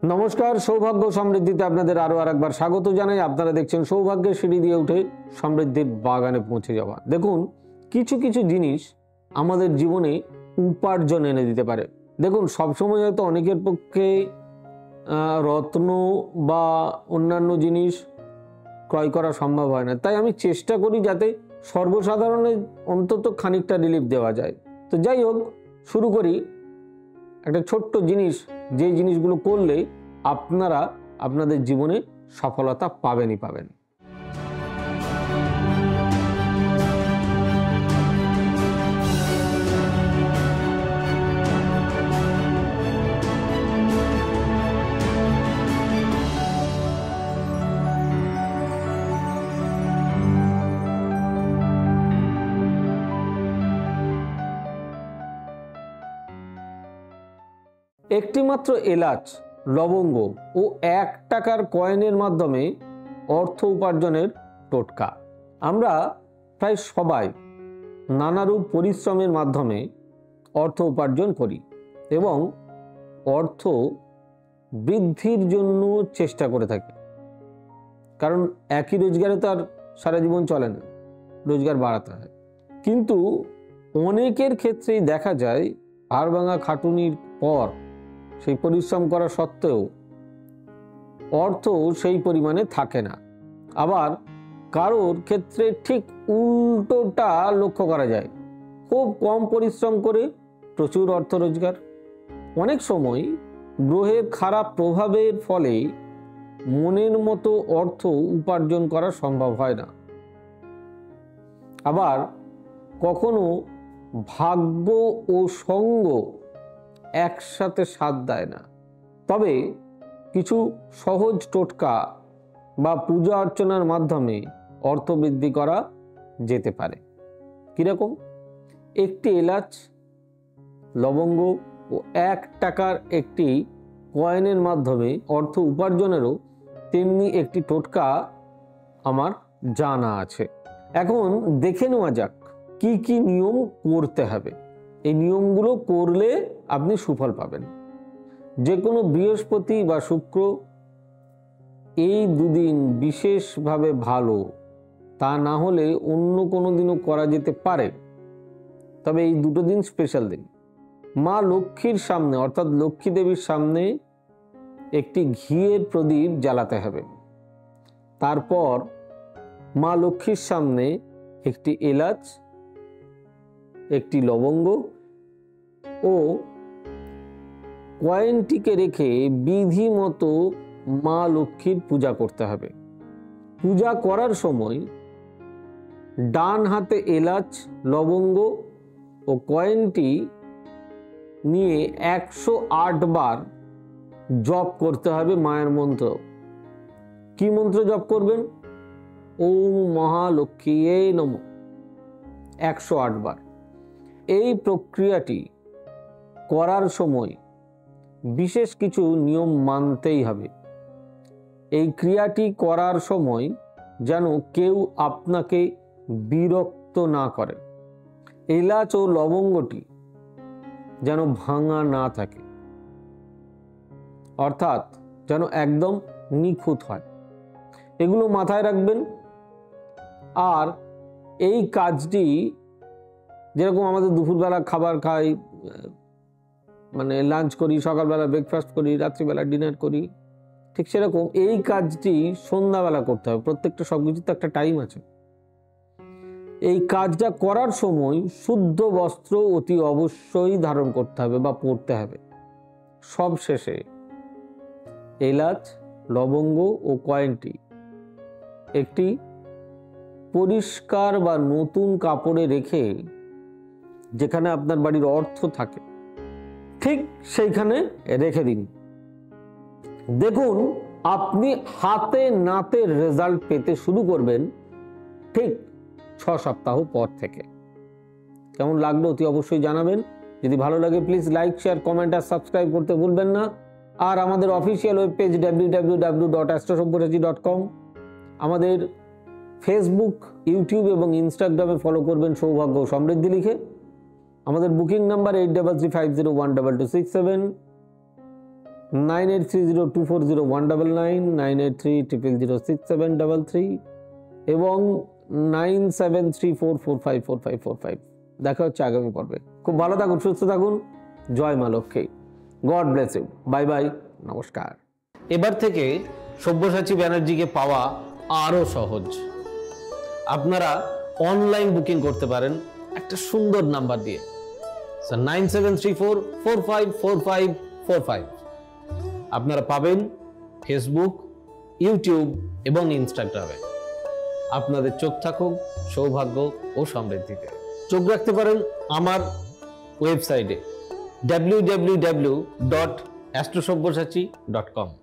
নমস্কার, সৌভাগ্য সমৃদ্ধিতে আপনাদের আরো আরেকবার স্বাগত জানাই। আপনারা দেখছেন সৌভাগ্যের সিঁড়ি দিয়ে উঠে সমৃদ্ধির বাগানে পৌঁছে যাওয়া। দেখুন, কিছু কিছু জিনিস আমাদের জীবনে উপার্জন এনে দিতে পারে। দেখুন, সবসময় হয়তো অনেকের পক্ষে রত্ন বা অন্যান্য জিনিস ক্রয় করা সম্ভব হয় না, তাই আমি চেষ্টা করি যাতে সর্বসাধারণের অন্তত খানিকটা রিলিফ দেওয়া যায়। তো যাই হোক, শুরু করি। একটা ছোট্ট জিনিস, যে জিনিসগুলো করলে আপনারা আপনাদের জীবনে সফলতা পাবেনই পাবেন। একটিমাত্র এলাচ, লবঙ্গ ও 1 টাকার কয়েনের মাধ্যমে অর্থ উপার্জনের টোটকা। আমরা প্রায় সবাই নানারূপ পরিশ্রমের মাধ্যমে অর্থ উপার্জন করি এবং অর্থ বৃদ্ধির জন্য চেষ্টা করে থাকি, কারণ একই রোজগারে তো আর সারা জীবন চলে না, রোজগার বাড়াতে হয়। কিন্তু অনেকের ক্ষেত্রেই দেখা যায় হাড়ভাঙা খাটুনির পর সেই পরিশ্রম করা সত্ত্বেও অর্থ সেই পরিমাণে থাকে না। আবার কারোর ক্ষেত্রে ঠিক উল্টোটা লক্ষ্য করা যায়, খুব কম পরিশ্রম করে প্রচুর অর্থ রোজগার। অনেক সময় গ্রহের খারাপ প্রভাবের ফলে মনের মতো অর্থ উপার্জন করা সম্ভব হয় না। আবার কখনো ভাগ্য ও সঙ্গ একসাথে সাথ দেয় না। তবে কিছু সহজ টোটকা বা পূজা অর্চনার মাধ্যমে অর্থ বৃদ্ধি করা যেতে পারে। কিরকম? একটি এলাচ, লবঙ্গ ও 1 টাকার একটি কয়েনের মাধ্যমে অর্থ উপার্জনেরও তেমনি একটি টোটকা আমার জানা আছে। এখন দেখে নেওয়া যাক কি কি নিয়ম করতে হবে। এই নিয়মগুলো করলে আপনি সুফল পাবেন। যে কোনো বৃহস্পতি বা শুক্র, এই দুদিন বিশেষভাবে ভালো, তা না হলে অন্য কোনো দিনও করা যেতে পারে, তবে এই দুটো দিন স্পেশাল দিন। মা লক্ষ্মীর সামনে অর্থাৎ লক্ষ্মী দেবীর সামনে একটি ঘিয়ের প্রদীপ জ্বালাতে হবে। তারপর মা লক্ষ্মীর সামনে একটি এলাচ, একটি লবঙ্গ ও কয়েনটিকে রেখে বিধি মতো মা লক্ষ্মীর পূজা করতে হবে। পূজা করার সময় ডান হাতে এলাচ, লবঙ্গ ও কয়েনটি নিয়ে 108 বার জপ করতে হবে মায়ের মন্ত্র। কি মন্ত্র জপ করবেন? ওম মহালক্ষ্মীয়ে নমঃ, 108 বার। এই প্রক্রিয়াটি করার সময় বিশেষ কিছু নিয়ম মানতেই হবে। এই ক্রিয়াটি করার সময় যেন কেউ আপনাকে বিরক্ত না করে। এলাচ ও লবঙ্গটি যেন ভাঙা না থাকে, অর্থাৎ যেন একদম নিখুঁত হয়, এগুলো মাথায় রাখবেন। আর এই কাজটি যেরকম আমাদের দুপুরবেলা খাবার খাই, মানে লাঞ্চ করি, সকালবেলা ব্রেকফাস্ট করি, রাত্রিবেলা ডিনার করি, ঠিক সেরকম এই কাজটি সন্ধ্যাবেলা করতে হবে। প্রত্যেকটা সবকিছুর তো একটা টাইম আছে। এই কাজটা করার সময় শুদ্ধ বস্ত্র অতি অবশ্যই ধারণ করতে হবে বা পরতে হবে। সব শেষে এলাচ, লবঙ্গ ও কয়েনটি একটি পরিষ্কার বা নতুন কাপড়ে রেখে, যেখানে আপনার বাড়ির অর্থ থাকে ঠিক সেইখানে রেখে দিন। দেখুন, আপনি হাতে নাতে রেজাল্ট পেতে শুরু করবেন ঠিক 6 সপ্তাহ পর থেকে। কেমন লাগলো অতি অবশ্যই জানাবেন। যদি ভালো লাগে প্লিজ লাইক, শেয়ার, কমেন্ট আর সাবস্ক্রাইব করতে ভুলবেন না। আর আমাদের অফিসিয়াল ওয়েব পেজ www.astrosambhuraji.com, আমাদের ফেসবুক, ইউটিউব এবং ইনস্টাগ্রামে ফলো করবেন সৌভাগ্য ও সমৃদ্ধি লিখে। আমাদের বুকিং নাম্বার 8335012267। 9830240199, 9830006733 এবং 9734454545। দেখা হচ্ছে আগামী পর্বে। খুব ভালো থাকুন, সুস্থ থাকুন। জয় মা Lakshmi. God bless you. Bye bye, নমস্কার। এবার থেকে সব্যসাচী ব্যানার্জিকে পাওয়া আরও সহজ। আপনারা অনলাইন বুকিং করতে পারেন একটা সুন্দর নাম্বার দিয়ে, 9734454545। আপনারা পাবেন ফেসবুক, ইউটিউব এবং ইনস্টাগ্রামে। আপনাদের চোখ থাকুক সৌভাগ্য ও সমৃদ্ধিতে। চোখ রাখতে পারেন আমার ওয়েবসাইটে www.astrosabbyasachi.com।